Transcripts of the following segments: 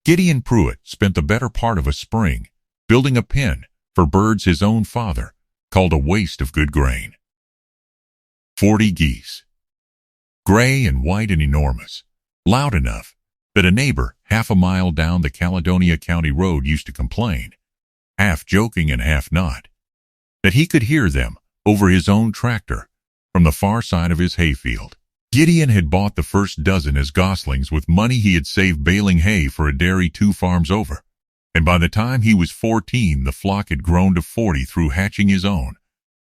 Gideon Pruitt spent the better part of a spring building a pen for birds his own father called a waste of good grain. 40 geese. Gray and white and enormous, loud enough that a neighbor half a mile down the Caledonia County road used to complain, half joking and half not, that he could hear them over his own tractor from the far side of his hayfield. Gideon had bought the first dozen as goslings with money he had saved baling hay for a dairy 2 farms over, and by the time he was 14, the flock had grown to 40 through hatching his own,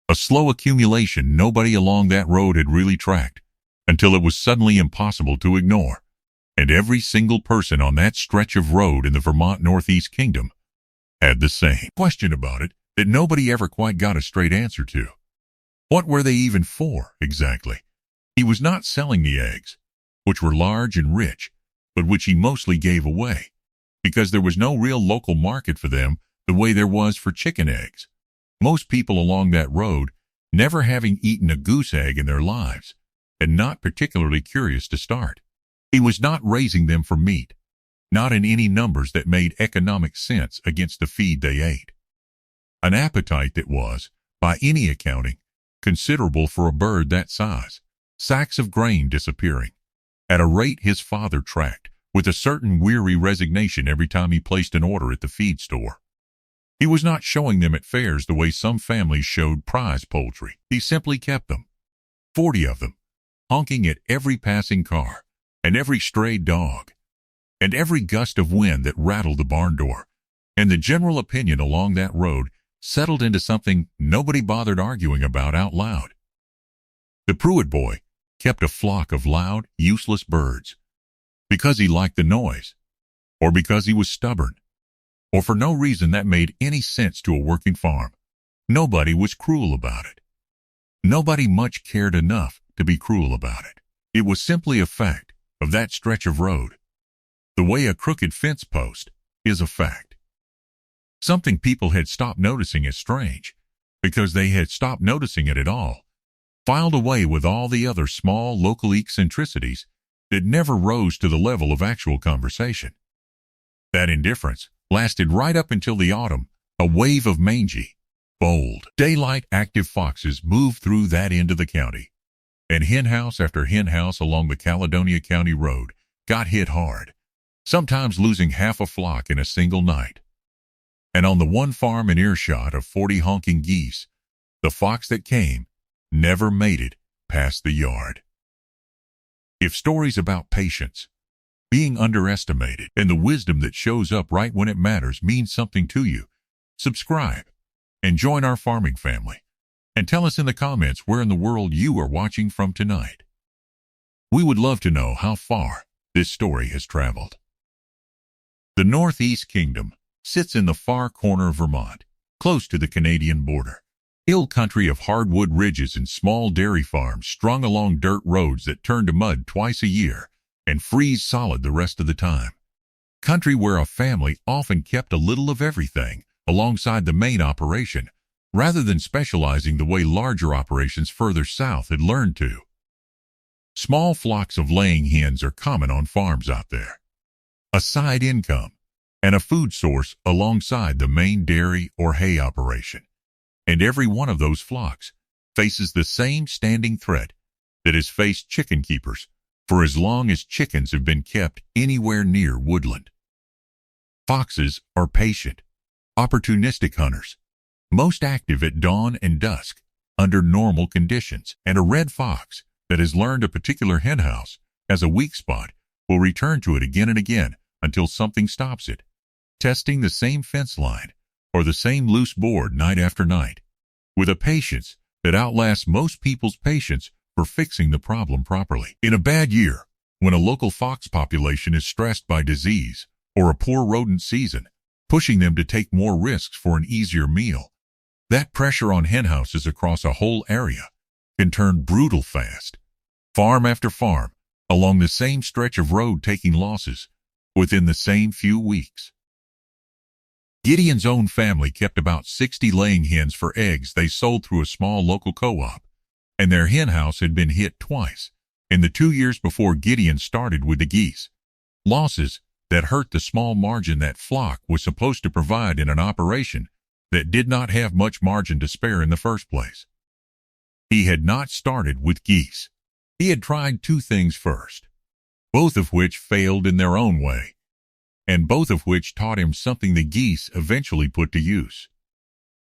a slow accumulation nobody along that road had really tracked, until it was suddenly impossible to ignore, and every single person on that stretch of road in the Vermont Northeast Kingdom had the same question about it that nobody ever quite got a straight answer to. What were they even for, exactly? He was not selling the eggs, which were large and rich, but which he mostly gave away, because there was no real local market for them the way there was for chicken eggs, most people along that road never having eaten a goose egg in their lives, and not particularly curious to start. He was not raising them for meat, not in any numbers that made economic sense against the feed they ate. An appetite that was, by any accounting, considerable for a bird that size, sacks of grain disappearing, at a rate his father tracked, with a certain weary resignation every time he placed an order at the feed store. He was not showing them at fairs the way some families showed prize poultry. He simply kept them, 40 of them, honking at every passing car, and every stray dog, and every gust of wind that rattled the barn door, and the general opinion along that road settled into something nobody bothered arguing about out loud. The Pruitt boy kept a flock of loud, useless birds, because he liked the noise, or because he was stubborn, or for no reason that made any sense to a working farm. Nobody was cruel about it. Nobody much cared enough to be cruel about it. It was simply a fact of that stretch of road, the way a crooked fence post is a fact. Something people had stopped noticing as strange, because they had stopped noticing it at all, filed away with all the other small local eccentricities that never rose to the level of actual conversation. That indifference lasted right up until the autumn. A wave of mangy, bold, daylight active foxes moved through that end of the county, and henhouse after henhouse along the Caledonia County road got hit hard, sometimes losing half a flock in a single night. And on the one farm in earshot of 40 honking geese, the fox that came never made it past the yard. If stories about patience, being underestimated, and the wisdom that shows up right when it matters means something to you, subscribe and join our farming family, and tell us in the comments where in the world you are watching from tonight. We would love to know how far this story has traveled. The Northeast Kingdom sits in the far corner of Vermont, close to the Canadian border. Hill country of hardwood ridges and small dairy farms strung along dirt roads that turn to mud twice a year and freeze solid the rest of the time. Country where a family often kept a little of everything alongside the main operation, rather than specializing the way larger operations further south had learned to. Small flocks of laying hens are common on farms out there, a side income and a food source alongside the main dairy or hay operation. And every one of those flocks faces the same standing threat that has faced chicken keepers for as long as chickens have been kept anywhere near woodland. Foxes are patient, opportunistic hunters, most active at dawn and dusk under normal conditions, and a red fox that has learned a particular henhouse as a weak spot will return to it again and again until something stops it, testing the same fence line or the same loose board night after night, with a patience that outlasts most people's patience for fixing the problem properly. In a bad year, when a local fox population is stressed by disease or a poor rodent season, pushing them to take more risks for an easier meal, that pressure on henhouses across a whole area can turn brutal fast. Farm after farm, along the same stretch of road taking losses within the same few weeks. Gideon's own family kept about 60 laying hens for eggs they sold through a small local co-op, and their henhouse had been hit twice in the 2 years before Gideon started with the geese. Losses that hurt the small margin that flock was supposed to provide in an operation that did not have much margin to spare in the first place. He had not started with geese. He had tried two things first, both of which failed in their own way, and both of which taught him something the geese eventually put to use.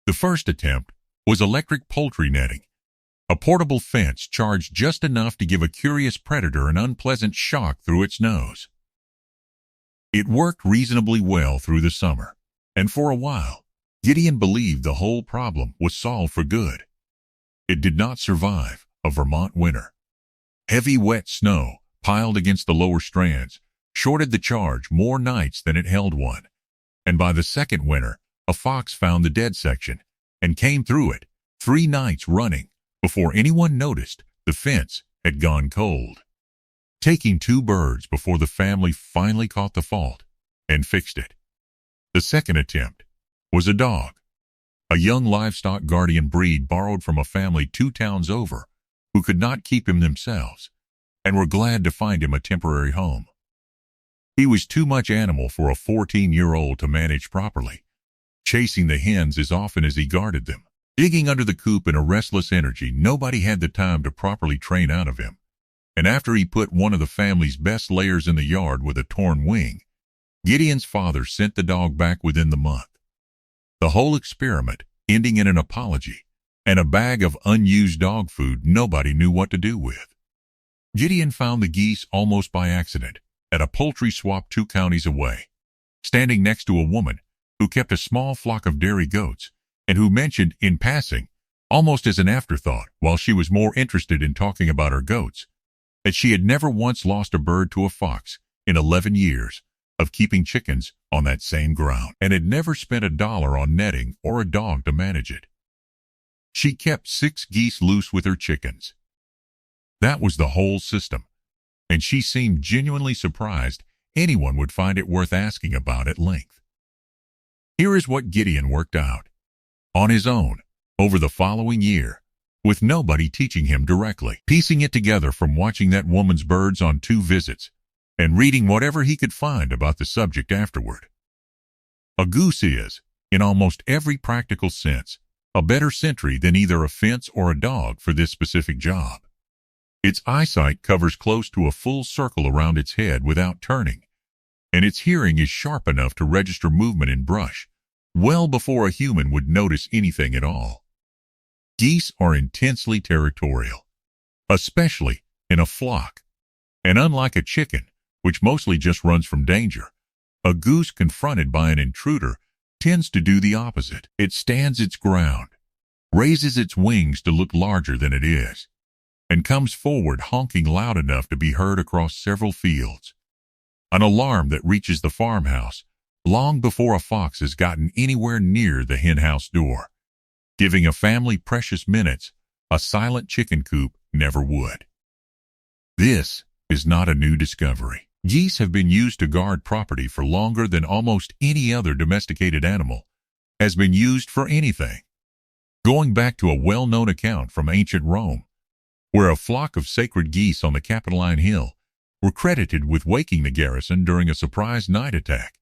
The first attempt was electric poultry netting, a portable fence charged just enough to give a curious predator an unpleasant shock through its nose. It worked reasonably well through the summer, and for a while, Gideon believed the whole problem was solved for good. It did not survive a Vermont winter. Heavy wet snow, piled against the lower strands, shorted the charge more nights than it held one, and by the second winter, a fox found the dead section and came through it 3 nights running before anyone noticed the fence had gone cold, taking 2 birds before the family finally caught the fault and fixed it. The second attempt was a dog, a young livestock guardian breed borrowed from a family 2 towns over who could not keep him themselves and were glad to find him a temporary home. He was too much animal for a 14-year-old to manage properly, chasing the hens as often as he guarded them, digging under the coop in a restless energy nobody had the time to properly train out of him. And after he put one of the family's best layers in the yard with a torn wing, Gideon's father sent the dog back within the month. The whole experiment ending in an apology and a bag of unused dog food nobody knew what to do with. Gideon found the geese almost by accident at a poultry swap 2 counties away, standing next to a woman who kept a small flock of dairy goats and who mentioned in passing, almost as an afterthought while she was more interested in talking about her goats, that she had never once lost a bird to a fox in 11 years of keeping chickens on that same ground, and had never spent $1 on netting or a dog to manage it. She kept 6 geese loose with her chickens. That was the whole system, and she seemed genuinely surprised anyone would find it worth asking about at length. Here is what Gideon worked out, on his own, over the following year, with nobody teaching him directly, piecing it together from watching that woman's birds on 2 visits, and reading whatever he could find about the subject afterward. A goose is, in almost every practical sense, a better sentry than either a fence or a dog for this specific job. Its eyesight covers close to a full circle around its head without turning, and its hearing is sharp enough to register movement in brush well before a human would notice anything at all. Geese are intensely territorial, especially in a flock, and unlike a chicken, which mostly just runs from danger, a goose confronted by an intruder tends to do the opposite. It stands its ground, raises its wings to look larger than it is, and comes forward honking loud enough to be heard across several fields, an alarm that reaches the farmhouse long before a fox has gotten anywhere near the henhouse door, giving a family precious minutes a silent chicken coop never would. This is not a new discovery. Geese have been used to guard property for longer than almost any other domesticated animal has been used for anything, going back to a well-known account from ancient Rome, where a flock of sacred geese on the Capitoline Hill were credited with waking the garrison during a surprise night attack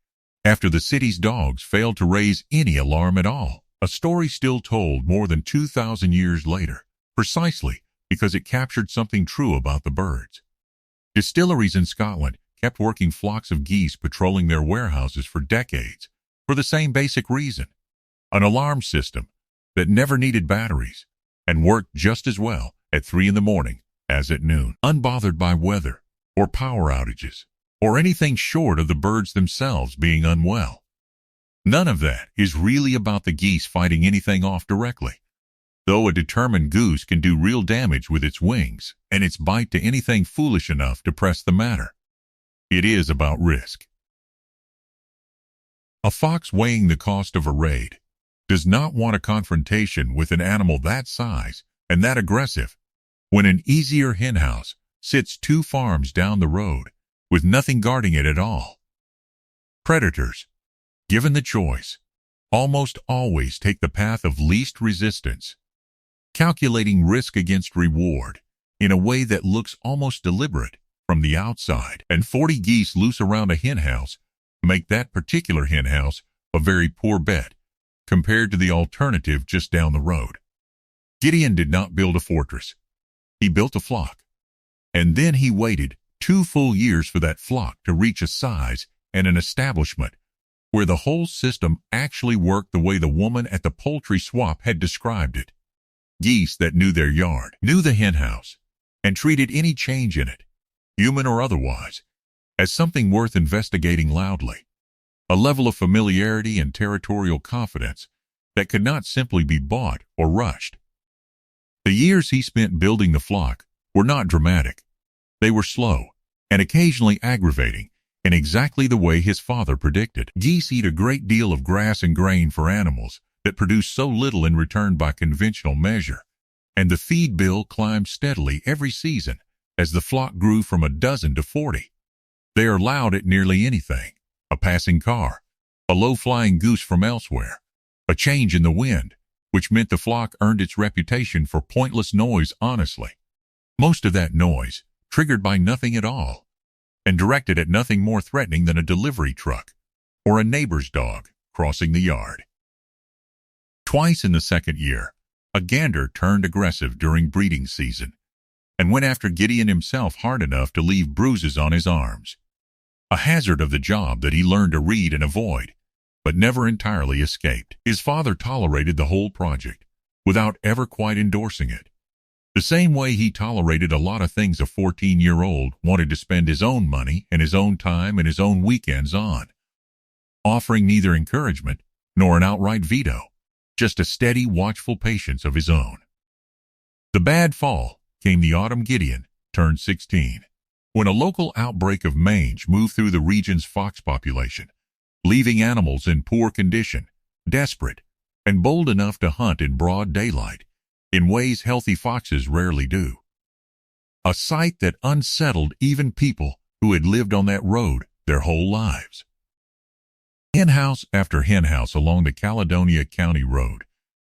after the city's dogs failed to raise any alarm at all, a story still told more than 2,000 years later, precisely because it captured something true about the birds. Distilleries in Scotland kept working flocks of geese patrolling their warehouses for decades for the same basic reason, an alarm system that never needed batteries and worked just as well at 3 in the morning as at noon, unbothered by weather or power outages or anything short of the birds themselves being unwell. None of that is really about the geese fighting anything off directly, though a determined goose can do real damage with its wings and its bite to anything foolish enough to press the matter. It is about risk. A fox weighing the cost of a raid does not want a confrontation with an animal that size and that aggressive when an easier henhouse sits 2 farms down the road with nothing guarding it at all. Predators, given the choice, almost always take the path of least resistance, calculating risk against reward in a way that looks almost deliberate from the outside, and 40 geese loose around a henhouse make that particular hen house a very poor bet compared to the alternative just down the road. Gideon did not build a fortress. He built a flock. And then he waited 2 full years for that flock to reach a size and an establishment where the whole system actually worked the way the woman at the poultry swap had described it. Geese that knew their yard, knew the hen house, and treated any change in it, human or otherwise, as something worth investigating loudly. A level of familiarity and territorial confidence that could not simply be bought or rushed. The years he spent building the flock were not dramatic. They were slow and occasionally aggravating in exactly the way his father predicted. Geese eat a great deal of grass and grain for animals that produce so little in return by conventional measure, and the feed bill climbed steadily every season as the flock grew from a dozen to 40. They are loud at nearly anything: a passing car, a low-flying goose from elsewhere, a change in the wind, which meant the flock earned its reputation for pointless noise honestly. Most of that noise triggered by nothing at all, and directed at nothing more threatening than a delivery truck or a neighbor's dog crossing the yard. Twice in the second year, a gander turned aggressive during breeding season and went after Gideon himself hard enough to leave bruises on his arms. A hazard of the job that he learned to read and avoid, but never entirely escaped. His father tolerated the whole project without ever quite endorsing it. The same way he tolerated a lot of things a 14-year-old wanted to spend his own money and his own time and his own weekends on, offering neither encouragement nor an outright veto, just a steady, watchful patience of his own. The bad fall came the autumn Gideon turned 16, when a local outbreak of mange moved through the region's fox population, leaving animals in poor condition, desperate, and bold enough to hunt in broad daylight, in ways healthy foxes rarely do. A sight that unsettled even people who had lived on that road their whole lives. Henhouse after henhouse along the Caledonia County Road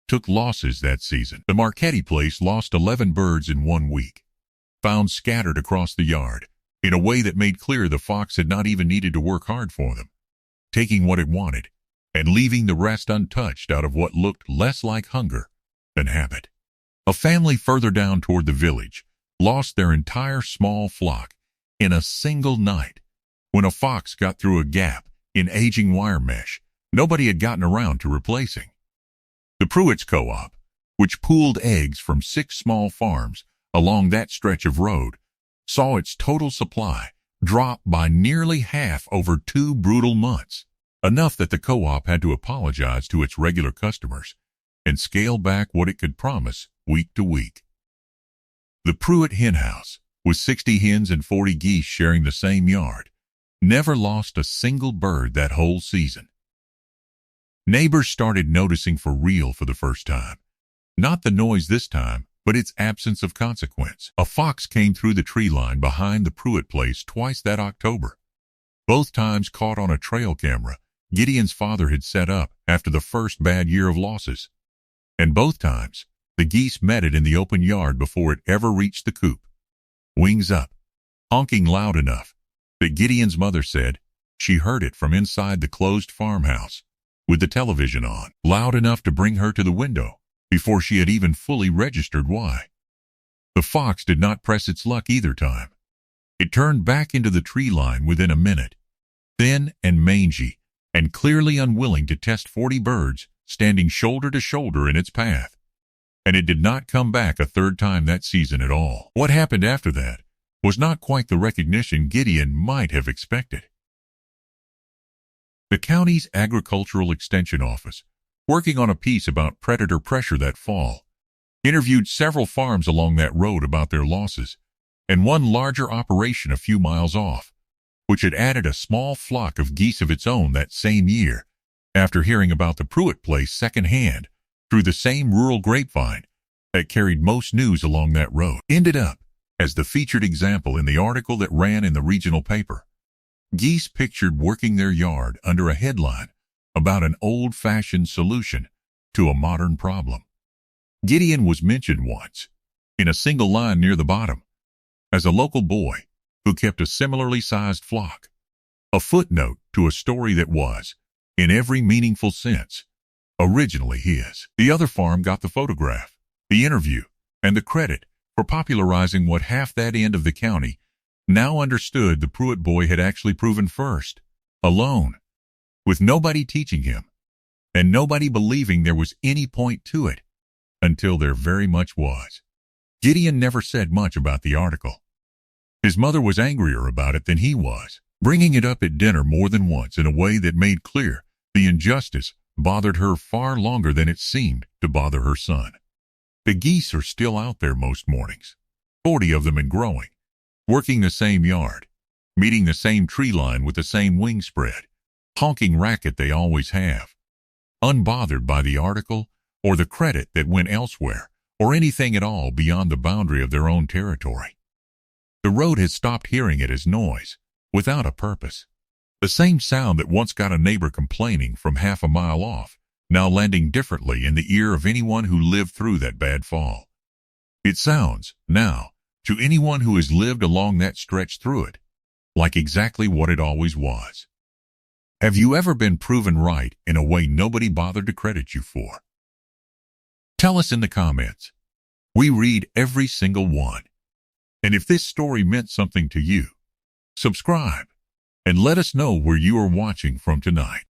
took losses that season. The Marchetti place lost 11 birds in 1 week, found scattered across the yard, in a way that made clear the fox had not even needed to work hard for them, taking what it wanted and leaving the rest untouched out of what looked less like hunger than habit. A family further down toward the village lost their entire small flock in a single night when a fox got through a gap in aging wire mesh nobody had gotten around to replacing. The Pruitt's Co-op, which pooled eggs from 6 small farms along that stretch of road, saw its total supply drop by nearly half over 2 brutal months, enough that the co-op had to apologize to its regular customers and scale back what it could promise week to week. The Pruitt hen house, with 60 hens and 40 geese sharing the same yard, never lost a single bird that whole season. Neighbors started noticing for real for the first time. Not the noise this time, but its absence of consequence. A fox came through the tree line behind the Pruitt place twice that October, both times caught on a trail camera Gideon's father had set up after the first bad year of losses. And both times, the geese met it in the open yard before it ever reached the coop, wings up, honking loud enough that Gideon's mother said she heard it from inside the closed farmhouse with the television on, loud enough to bring her to the window before she had even fully registered why. The fox did not press its luck either time. It turned back into the tree line within a minute, thin and mangy, and clearly unwilling to test 40 birds standing shoulder to shoulder in its path. And it did not come back a third time that season at all. What happened after that was not quite the recognition Gideon might have expected. The county's Agricultural Extension Office, working on a piece about predator pressure that fall, interviewed several farms along that road about their losses, and one larger operation a few miles off, which had added a small flock of geese of its own that same year, after hearing about the Pruitt place secondhand through the same rural grapevine that carried most news along that road. Ended up as the featured example in the article that ran in the regional paper. Geese pictured working their yard under a headline about an old-fashioned solution to a modern problem. Gideon was mentioned once, in a single line near the bottom, as a local boy who kept a similarly sized flock. A footnote to a story that was, in every meaningful sense, originally his. The other farm got the photograph, the interview, and the credit for popularizing what half that end of the county now understood the Pruitt boy had actually proven first, alone, with nobody teaching him, and nobody believing there was any point to it, until there very much was. Gideon never said much about the article. His mother was angrier about it than he was, bringing it up at dinner more than once in a way that made clear the injustice bothered her far longer than it seemed to bother her son. The geese are still out there most mornings, 40 of them and growing, working the same yard, meeting the same tree line with the same wing spread, honking racket they always have, unbothered by the article or the credit that went elsewhere or anything at all beyond the boundary of their own territory. The road has stopped hearing it as noise, without a purpose. The same sound that once got a neighbor complaining from half a mile off, now landing differently in the ear of anyone who lived through that bad fall. It sounds, now, to anyone who has lived along that stretch through it, like exactly what it always was. Have you ever been proven right in a way nobody bothered to credit you for? Tell us in the comments. We read every single one. And if this story meant something to you, subscribe and let us know where you are watching from tonight.